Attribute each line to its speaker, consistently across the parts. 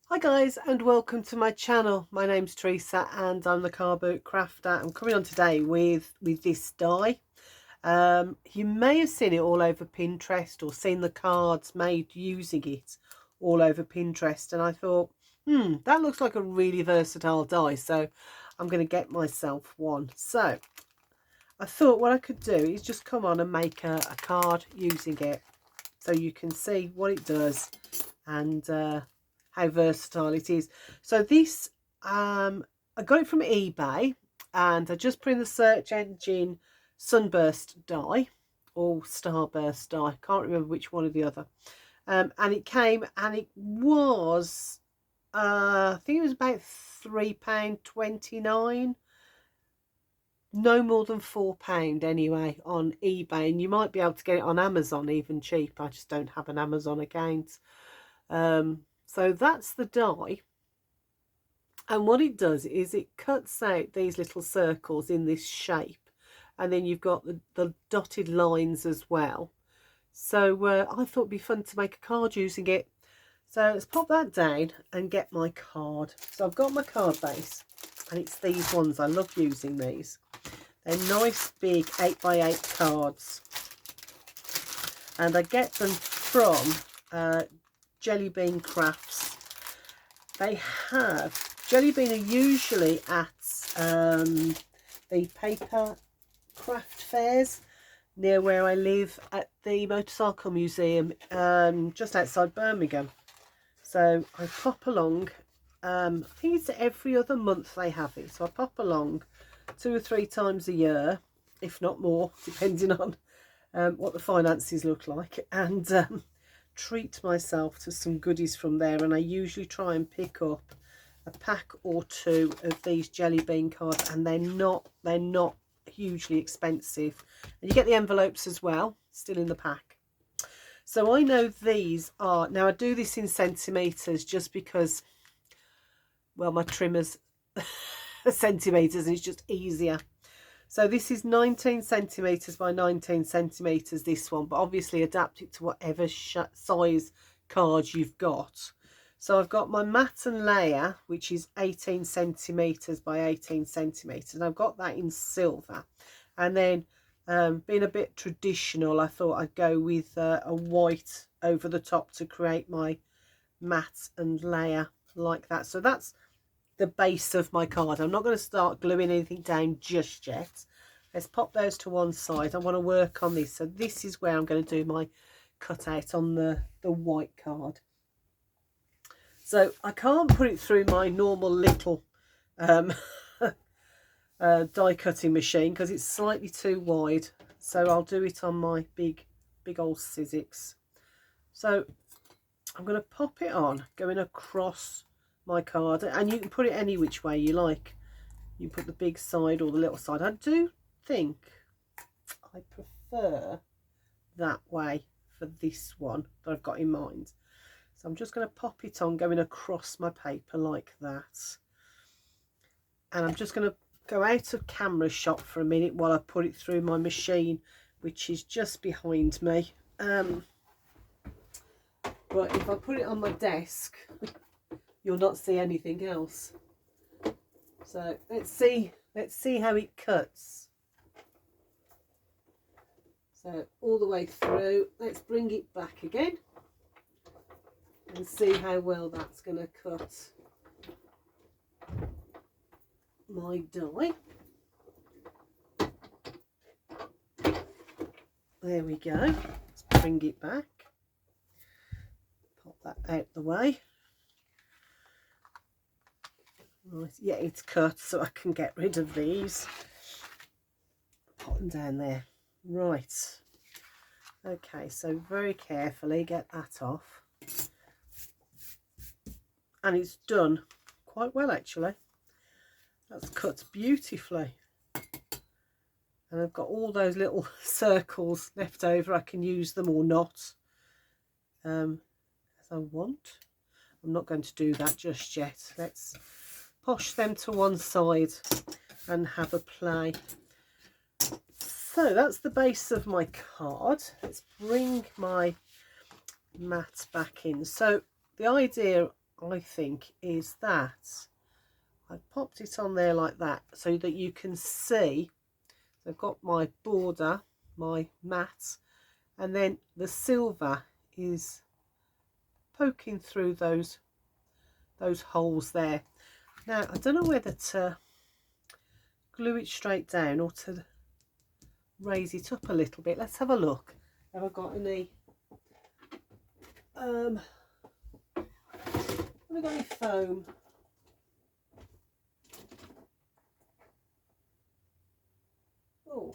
Speaker 1: Hi guys, and welcome to my channel. My name's Theresa and I'm the CarbootCrafter. I'm coming on today with this die. You may have seen it all over Pinterest or seen the cards made using it all over Pinterest, and I thought, that looks like a really versatile die, so I'm going to get myself one. So I thought what I could do is just come on and make a card using it so you can see what it does and how versatile it is. So this, I got it from eBay, and I just put in the search engine Sunburst die or Starburst die. Can't remember which one or the other. And it came, and it was, I think it was about £3.29. No more than £4 anyway on eBay, and you might be able to get it on Amazon even cheaper. I just don't have an Amazon account. So that's the die, and what it does is it cuts out these little circles in this shape, and then you've got the dotted lines as well. So I thought it'd be fun to make a card using it. So let's pop that down and get my card. So I've got my card base, and it's these ones. I love using these. They're nice big 8x8 cards, and I get them from Jelly Bean Crafts. They have Jelly Bean are usually at the paper craft fairs near where I live, at the Motorcycle Museum just outside Birmingham. So I pop along. I think it's every other month they have it, so I pop along 2 or 3 times a year, if not more, depending on what the finances look like, and treat myself to some goodies from there. And I usually try and pick up a pack or 2 of these Jelly Bean cards, and they're not hugely expensive, and you get the envelopes as well still in the pack. So I know these are, now I do this in centimeters just because, well, my trimmer's centimeters and it's just easier. So this is 19 centimeters by 19 centimeters, this one, but obviously adapt it to whatever size card you've got. So I've got my matte and layer, which is 18 centimeters by 18 centimeters, and I've got that in silver. And then being a bit traditional, I thought I'd go with a white over the top to create my matte and layer like that. So that's the base of my card. I'm not going to start gluing anything down just yet. Let's pop those to one side. I want to work on this. So this is where I'm going to do my cutout on the white card. So I can't put it through my normal little die cutting machine because it's slightly too wide. So I'll do it on my big old Sizzix. So I'm going to pop it on, going across my card, and you can put it any which way you like. You put the big side or the little side. I do think I prefer that way for this one that I've got in mind. So I'm just going to pop it on, going across my paper like that, and I'm just going to go out of camera shot for a minute while I put it through my machine, which is just behind me. But if I put it on my desk, you'll not see anything else. So let's see how it cuts. So all the way through. Let's bring it back again and see how well that's going to cut my die. There we go. Let's bring it back. Pop that out the way. Right, yeah, it's cut, so I can get rid of these. Put them down there. Right. Okay, so very carefully get that off. And it's done quite well, actually. That's cut beautifully. And I've got all those little circles left over. I can use them or not as I want. I'm not going to do that just yet. Let's posh them to one side and have a play. So that's the base of my card. Let's bring my mat back in. So the idea I think, is that I've popped it on there like that so that you can see. I've got my border, my mat, and then the silver is poking through those holes there. Now I don't know whether to glue it straight down or to raise it up a little bit. Let's have a look. Have I got any have I got any foam? Oh,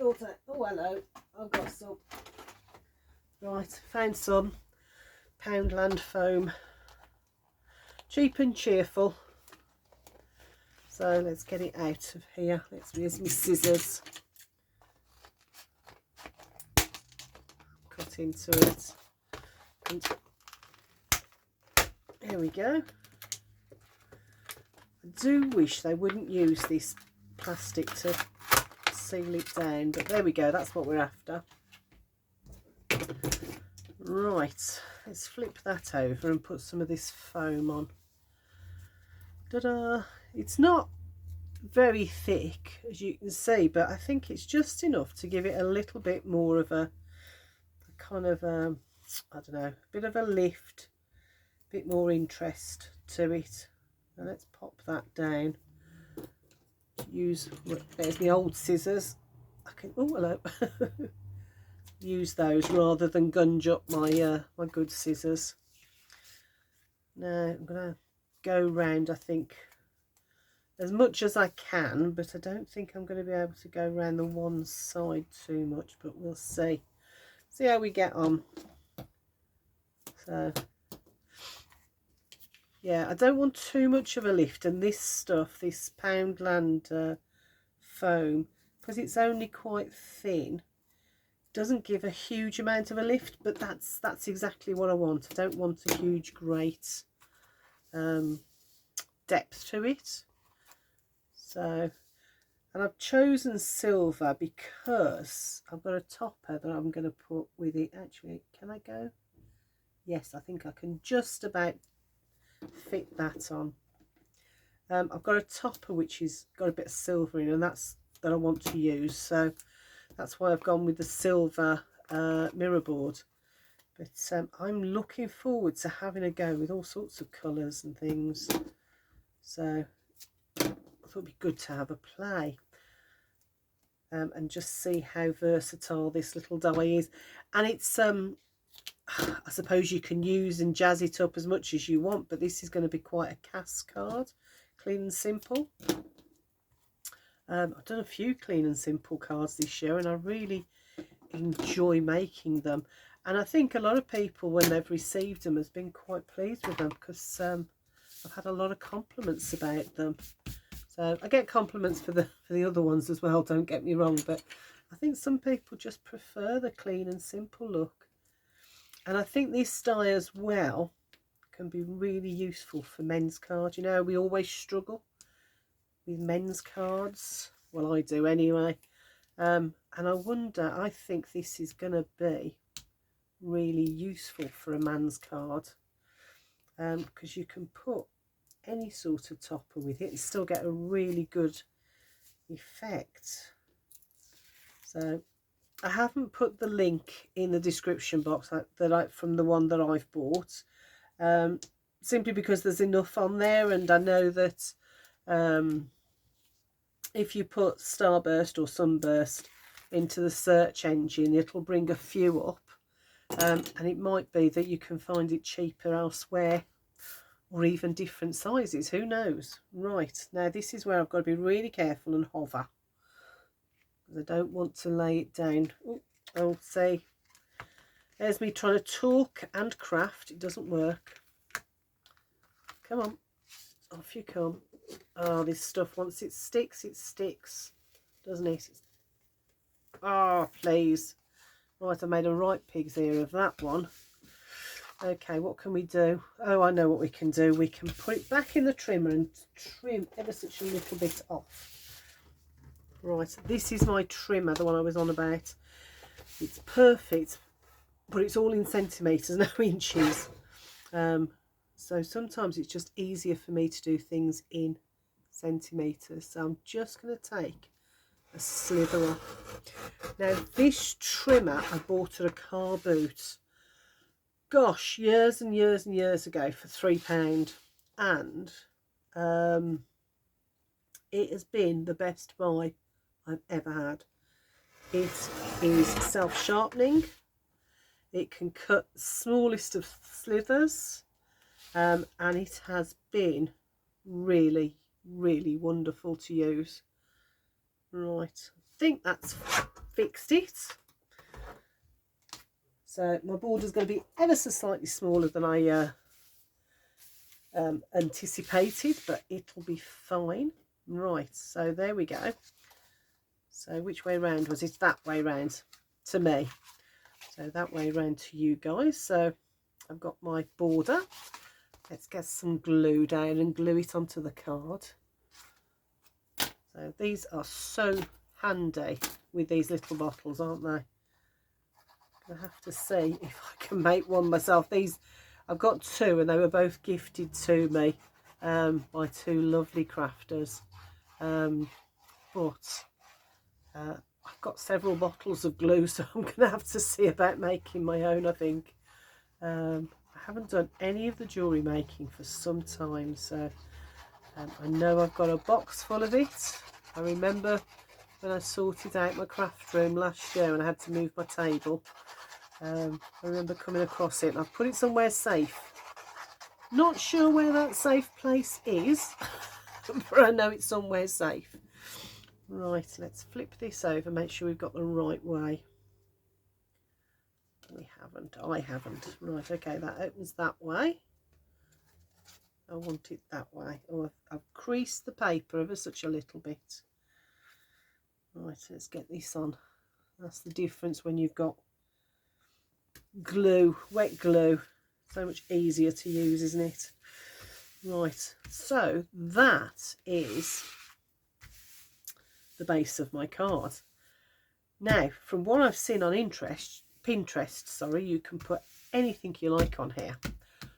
Speaker 1: oh hello, I've got some. Right, found some Poundland foam, cheap and cheerful. So let's get it out of here. Here's my scissors. Cut into it. And here we go. I do wish they wouldn't use this plastic to seal it down, but there we go, that's what we're after. Right, let's flip that over and put some of this foam on. Ta-da! It's not very thick, as you can see, but I think it's just enough to give it a little bit more of a kind of I don't know, a bit of a lift, a bit more interest to it. Now let's pop that down. There's my old scissors. I can, oh hello, use those rather than gunge up my my good scissors. Now I'm gonna go round, I think, as much as I can, but I don't think I'm going to be able to go around the one side too much, but we'll see how we get on. So yeah, I don't want too much of a lift, and this stuff, this Poundland foam, because it's only quite thin, doesn't give a huge amount of a lift, but that's exactly what I want. I don't want a huge great depth to it. So, and I've chosen silver because I've got a topper that I'm going to put with it. Actually, can I go? Yes, I think I can just about fit that on. I've got a topper which has got a bit of silver in, and that I want to use, so that's why I've gone with the silver mirror board. But I'm looking forward to having a go with all sorts of colours and things, so I thought it'd be good to have a play and just see how versatile this little die is. And it's I suppose you can use and jazz it up as much as you want, but this is going to be quite a CAS card, clean and simple. I've done a few clean and simple cards this year, and I really enjoy making them, and I think a lot of people, when they've received them, has been quite pleased with them, because I've had a lot of compliments about them. So I get compliments for the other ones as well, don't get me wrong, but I think some people just prefer the clean and simple look. And I think this die as well can be really useful for men's cards. You know, we always struggle with men's cards. Well, I do anyway. And I wonder, I think this is going to be really useful for a man's card, because you can put any sort of topper with it and still get a really good effect. So I haven't put the link in the description box from the one that I've bought, simply because there's enough on there, and I know that if you put Starburst or Sunburst into the search engine, it'll bring a few up, and it might be that you can find it cheaper elsewhere, or even different sizes, who knows. Right, now this is where I've got to be really careful and hover, because I don't want to lay it down. I'll say, there's me trying to talk and craft. It doesn't work. Come on, off you come. Oh, this stuff, once it sticks, doesn't it? Oh, please. Right, I made a right pig's ear of that one. Okay, what can we do? Oh, I know what we can do. We can put it back in the trimmer and trim ever such a little bit off. Right, this is my trimmer, the one I was on about. It's perfect, but it's all in centimetres, no inches. So sometimes it's just easier for me to do things in centimetres. So I'm just going to take a slither off. Now this trimmer I bought at a car boot, gosh, years and years and years ago for £3, and it has been the best buy I've ever had. It is self-sharpening. It can cut the smallest of slithers, and it has been really, really wonderful to use. Right, I think that's fixed it. So my border's going to be ever so slightly smaller than I anticipated, but it'll be fine. Right, so there we go. So which way round was it? That way round to me. So that way round to you guys. So I've got my border. Let's get some glue down and glue it onto the card. So these are so handy with these little bottles, aren't they? I have to see if I can make one myself. These, I've got two, and they were both gifted to me by two lovely crafters. But I've got several bottles of glue, so I'm going to have to see about making my own, I think. I haven't done any of the jewellery making for some time, so I know I've got a box full of it. I remember when I sorted out my craft room last year and I had to move my table. I remember coming across it, and I've put it somewhere safe. Not sure where that safe place is, but I know it's somewhere safe. Right, let's flip this over, make sure we've got the right way. We haven't, I haven't. Right, okay, that opens that way. I want it that way. Oh, I've creased the paper ever such a little bit. Right, let's get this on. That's the difference when you've got glue, wet glue. So much easier to use, isn't it? Right, so that is the base of my card. Now, from what I've seen on Pinterest, you can put anything you like on here.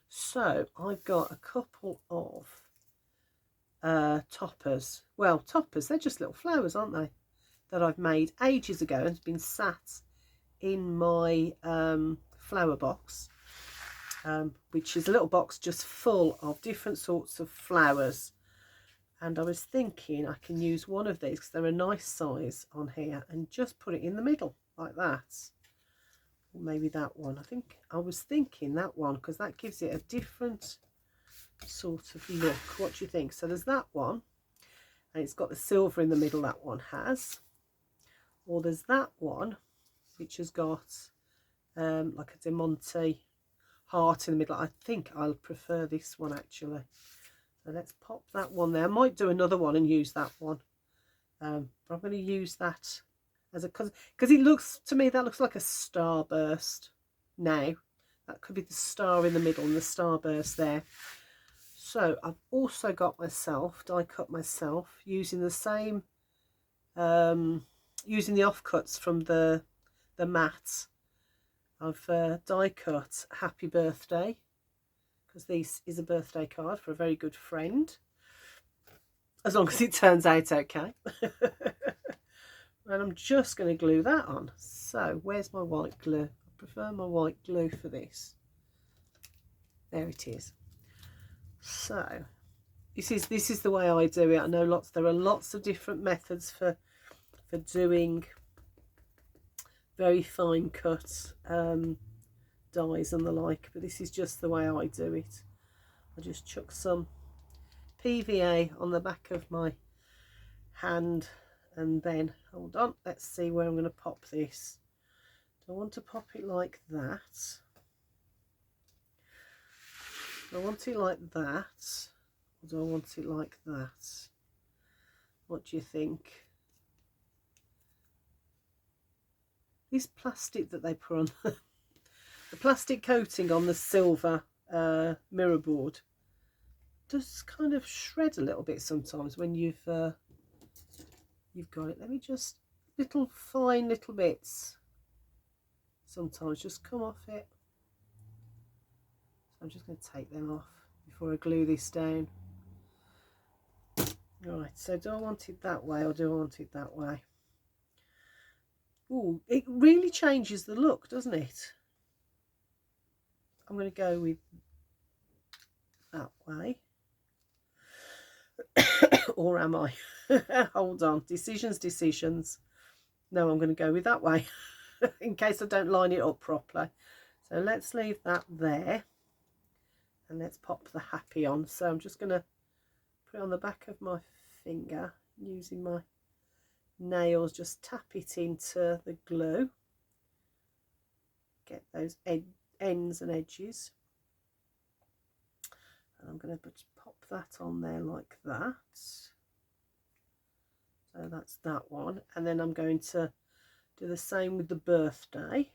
Speaker 1: So I've got a couple of toppers. Well, toppers, they're just little flowers, aren't they? That I've made ages ago and has been sat in my flower box, which is a little box just full of different sorts of flowers. And I was thinking I can use one of these because they're a nice size on here and just put it in the middle like that. Or maybe that one. I was thinking that one because that gives it a different sort of look. What do you think? So there's that one, and it's got the silver in the middle, that one has. Or there's that one which has got like a diamante heart in the middle. I think I'll prefer this one actually. So let's pop that one there. I might do another one and use that one, but I'm going to use that as a, because it looks to me, that looks like a starburst. Now that could be the star in the middle and the starburst there. So I've also got myself die cut myself using the same using the offcuts from the mat. I've die cut Happy Birthday, because this is a birthday card for a very good friend, as long as it turns out okay. And I'm just going to glue that on. So where's my white glue? I prefer my white glue for this. There it is. So this is the way I do it. I know there are lots of different methods for doing very fine cut dies and the like, but this is just the way I do it. I just chuck some PVA on the back of my hand, and then hold on, let's see where I'm going to pop this. Do I want to pop it like that? Do I want it like that, or do I want it like that? What do you think? This plastic that they put on the plastic coating on the silver mirror board does kind of shred a little bit sometimes when you've got it. Let me just, fine little bits sometimes just come off it. I'm just going to take them off before I glue this down. Right, so do I want it that way or do I want it that way? Ooh, it really changes the look, doesn't it? I'm going to go with that way. Or am I? Hold on, decisions. No, I'm going to go with that way in case I don't line it up properly. So let's leave that there and let's pop the happy on. So I'm just going to put it on the back of my finger using my nails, just tap it into the glue, get those ends and edges, and I'm going to pop that on there like that. So that's that one, and then I'm going to do the same with the birthday.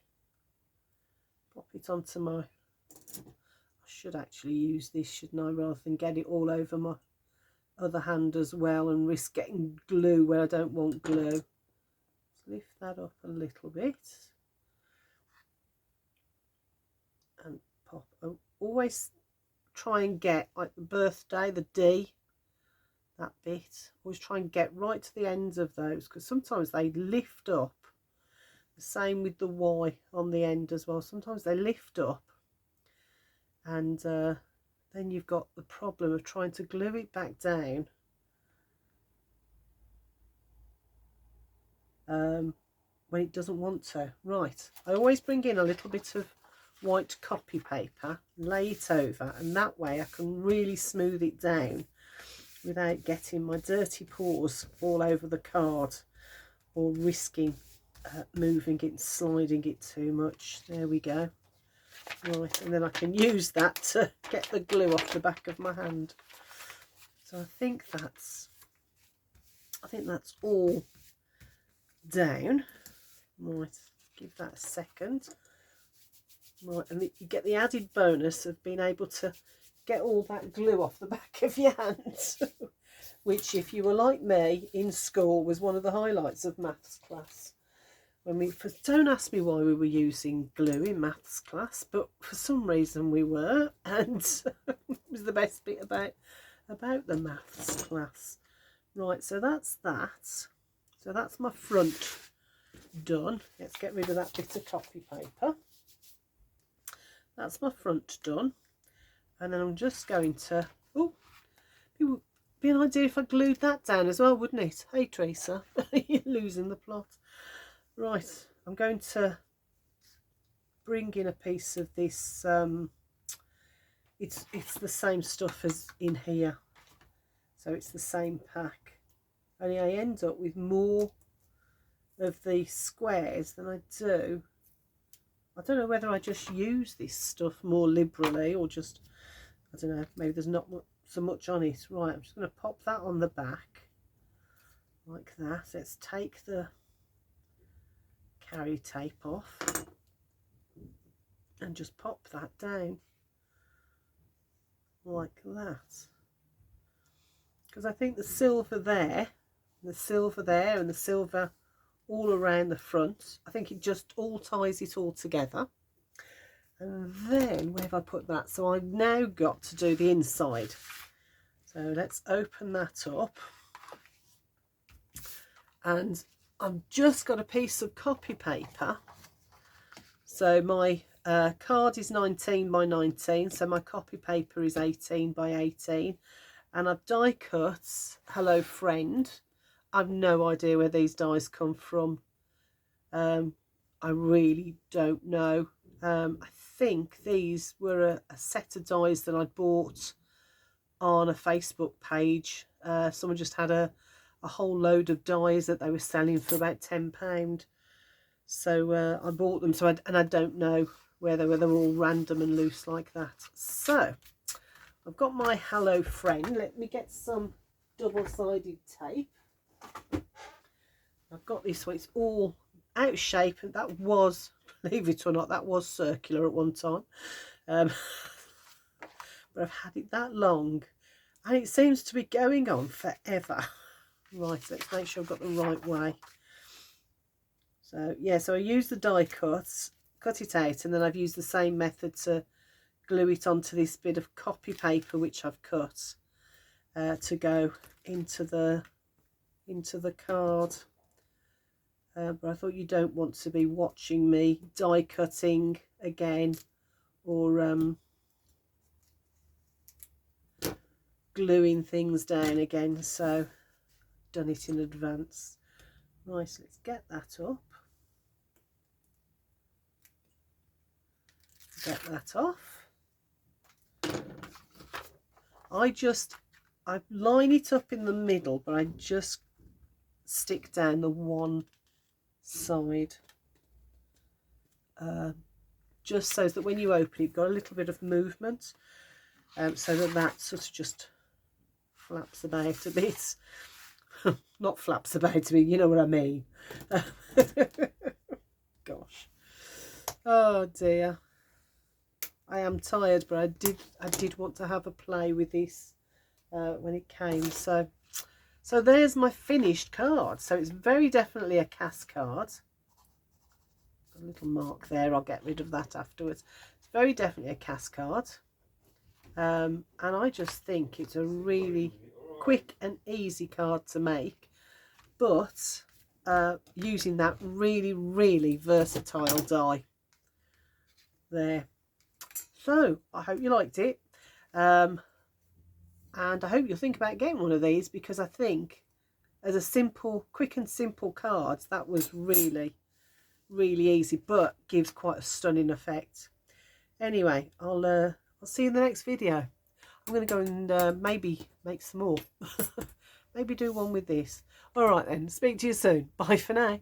Speaker 1: Pop it onto my, I should actually use this, shouldn't I, rather than get it all over my other hand as well and risk getting glue where I don't want glue. Let's lift that up a little bit and pop. Oh, always try and get, like the birthday, the D, that bit, always try and get right to the ends of those, because sometimes they lift up. The same with the Y on the end as well, sometimes they lift up, and then you've got the problem of trying to glue it back down when it doesn't want to. Right, I always bring in a little bit of white copy paper, lay it over, and that way I can really smooth it down without getting my dirty paws all over the card or risking moving it and sliding it too much. There we go. Right, and then I can use that to get the glue off the back of my hand. So I think that's all down. Right, give that a second. Right, and you get the added bonus of being able to get all that glue off the back of your hand, which, if you were like me in school, was one of the highlights of maths class. When we, don't ask me why we were using glue in maths class, but for some reason we were, and it was the best bit about the maths class. Right, so that's that. So that's my front done. Let's get rid of that bit of copy paper. That's my front done, and then I'm just going to, oh, be an idea if I glued that down as well, wouldn't it? Hey Theresa, you're losing the plot. Right, I'm going to bring in a piece of this, it's the same stuff as in here, so it's the same pack, only I end up with more of the squares than I do. I don't know whether I just use this stuff more liberally or just, I don't know, maybe there's not so much on it. Right, I'm just going to pop that on the back like that. Let's take the carry tape off and just pop that down like that, because I think the silver there and the silver all around the front, I think it just all ties it all together. And then where have I put that? So I've now got to do the inside, so let's open that up, and I've just got a piece of copy paper. So my card is 19 by 19, so my copy paper is 18 by 18, and I've die cut Hello Friend. I've no idea where these dies come from. I really don't know. I think these were a set of dies that I'd bought on a Facebook page. Someone just had a whole load of dies that they were selling for about £10. So I bought them. So I don't know where they were. They were all random and loose like that. So I've got my Hello Friend. Let me get some double-sided tape. I've got this one. It's all out of shape, and that was, believe it or not, that was circular at one time. But I've had it that long, and it seems to be going on forever. Right, let's make sure I've got the right way. So yeah, so I use the die cuts, cut it out, and then I've used the same method to glue it onto this bit of copy paper which I've cut to go into the card. But I thought you don't want to be watching me die cutting again, or gluing things down again, so done it in advance. Right, so let's get that up. Get that off. I line it up in the middle, but I just stick down the one side, just so that when you open it, you've got a little bit of movement, so that sort of just flaps about a bit. Not flaps about a bit, you know what I mean. Gosh, oh dear, I am tired, but I did want to have a play with this when it came. So there's my finished card. So it's very definitely a CAS card. Got a little mark there, I'll get rid of that afterwards. It's very definitely a CAS card, and I just think it's a really quick and easy card to make, but using that really versatile die there. So I hope you liked it, and I hope you'll think about getting one of these, because I think as a simple, quick and simple card, that was really easy, but gives quite a stunning effect. Anyway, I'll see you in the next video. I'm going to go and maybe make some more. Maybe do one with this. All right then, speak to you soon. Bye for now.